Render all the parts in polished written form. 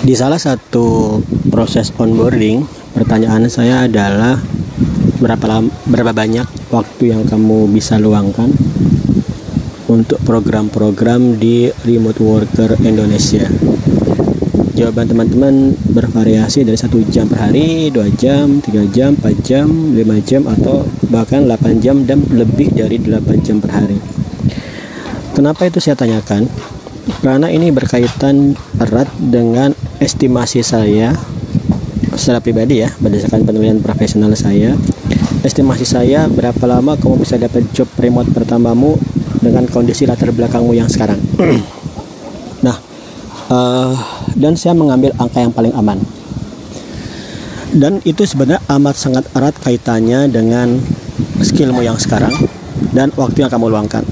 Di salah satu proses onboarding, pertanyaan saya adalah berapa banyak waktu yang kamu bisa luangkan untuk program-program di Remote Worker Indonesia. Jawaban teman-teman bervariasi dari 1 jam per hari, 2 jam, 3 jam, 4 jam, 5 jam, atau bahkan 8 jam dan lebih dari 8 jam per hari. Kenapa itu saya tanyakan? Karena ini berkaitan erat dengan estimasi saya secara pribadi ya, berdasarkan penilaian profesional saya. Estimasi saya berapa lama kamu bisa dapat job remote pertamamu dengan kondisi latar belakangmu yang sekarang. Nah, dan saya mengambil angka yang paling aman. Dan itu sebenarnya amat sangat erat kaitannya dengan skillmu yang sekarang dan waktu yang kamu luangkan.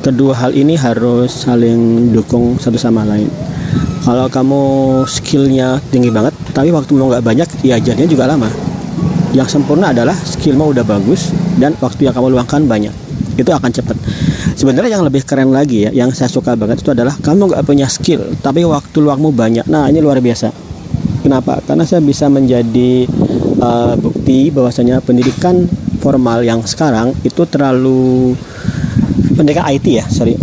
Kedua hal ini harus saling dukung satu sama lain. Kalau kamu skillnya tinggi banget tapi waktumu nggak banyak, ya jadinya juga lama. Yang sempurna adalah skillmu udah bagus dan waktu yang kamu luangkan banyak. Itu akan cepat. Sebenarnya yang lebih keren lagi ya, yang saya suka banget itu adalah kamu nggak punya skill tapi waktu luangmu banyak. Nah, ini luar biasa. Kenapa? Karena saya bisa menjadi bukti bahwasanya pendidikan formal yang sekarang itu terlalu, pendidikan IT ya, saya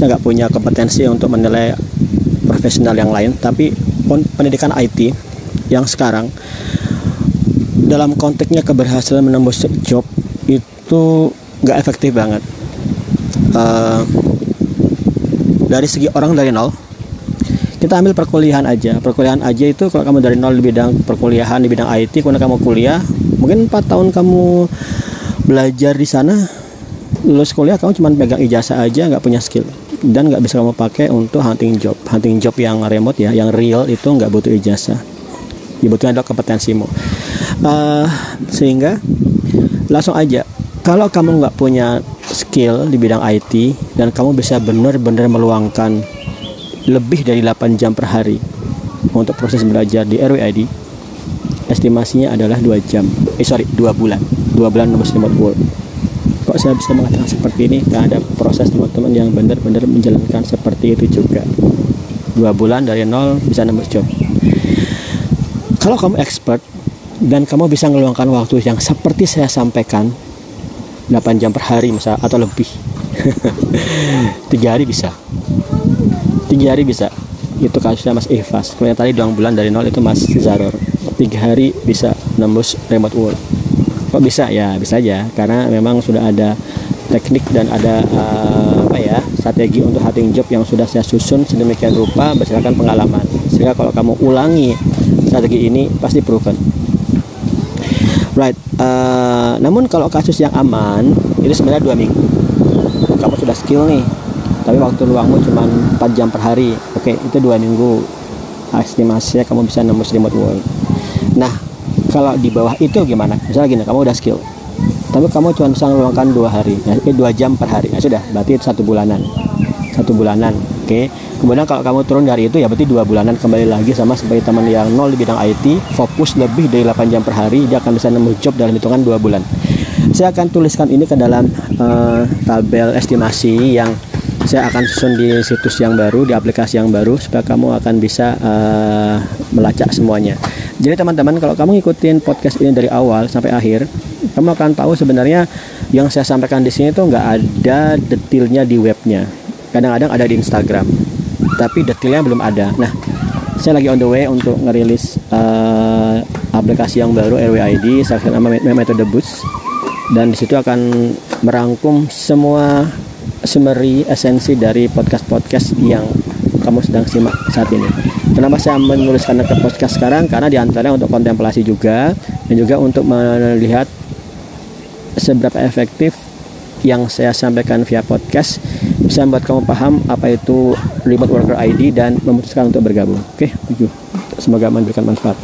nggak punya kompetensi untuk menilai profesional yang lain, tapi pendidikan IT yang sekarang dalam konteksnya keberhasilan menembus job itu nggak efektif banget. Dari segi orang dari nol, kita ambil perkuliahan aja itu kalau kamu dari nol di bidang perkuliahan, di bidang IT, kemudian kamu kuliah, mungkin 4 tahun kamu belajar di sana, lulus kuliah kamu cuma pegang ijazah aja, nggak punya skill dan nggak bisa kamu pakai untuk hunting job yang remote ya, yang real itu nggak butuh ijazah, dibutuhkan adalah kompetensimu. Sehingga langsung aja, kalau kamu nggak punya skill di bidang IT dan kamu bisa benar-benar meluangkan lebih dari 8 jam per hari untuk proses belajar di RWID, estimasinya adalah 2 bulan nembus remote work. Kok saya bisa mengatakan seperti ini? Karena ada proses teman-teman yang benar-benar menjalankan seperti itu juga. 2 bulan dari nol bisa nembus job. Kalau kamu expert dan kamu bisa meluangkan waktu yang seperti saya sampaikan, 8 jam per hari misalnya, atau lebih 3 hari bisa. Itu kasusnya Mas Ifas. Kalau yang tadi 2 bulan dari nol itu Mas Zaror. 3 hari bisa nembus remote work. Kok bisa? Ya bisa aja, karena memang sudah ada teknik dan ada strategi untuk hunting job yang sudah saya susun sedemikian rupa berdasarkan pengalaman. Sehingga kalau kamu ulangi strategi ini pasti proven. Right. Namun kalau kasus yang aman itu sebenarnya 2 minggu. Kamu sudah skill nih, tapi waktu luangmu cuma 4 jam per hari. Oke, itu 2 minggu. Estimasinya kamu bisa nembus remote work. Nah, kalau di bawah itu gimana? Misalnya gini, kamu udah skill, tapi kamu cuma bisa meluangkan 2 jam per hari. Ya sudah, berarti itu 1 bulanan. Oke. Kemudian kalau kamu turun dari itu, ya berarti 2 bulanan kembali lagi sama seperti teman yang nol di bidang IT, fokus lebih dari 8 jam per hari, dia akan bisa nembus job dalam hitungan 2 bulan. Saya akan tuliskan ini ke dalam tabel estimasi yang saya akan susun di situs yang baru, di aplikasi yang baru, supaya kamu akan bisa melacak semuanya. Jadi teman-teman, kalau kamu ngikutin podcast ini dari awal sampai akhir, kamu akan tahu sebenarnya yang saya sampaikan di sini tuh nggak ada detailnya di webnya. Kadang-kadang ada di Instagram, tapi detailnya belum ada. Nah, saya lagi on the way untuk ngerilis aplikasi yang baru RWID, saya nama metode Boost, dan di situ akan merangkum semua summary esensi dari podcast yang kamu sedang simak saat ini. Kenapa saya menuliskan ke podcast sekarang? Karena diantaranya untuk kontemplasi juga, dan juga untuk melihat seberapa efektif yang saya sampaikan via podcast bisa membuat kamu paham apa itu Remote Worker ID dan memutuskan untuk bergabung. Oke, semoga memberikan manfaat.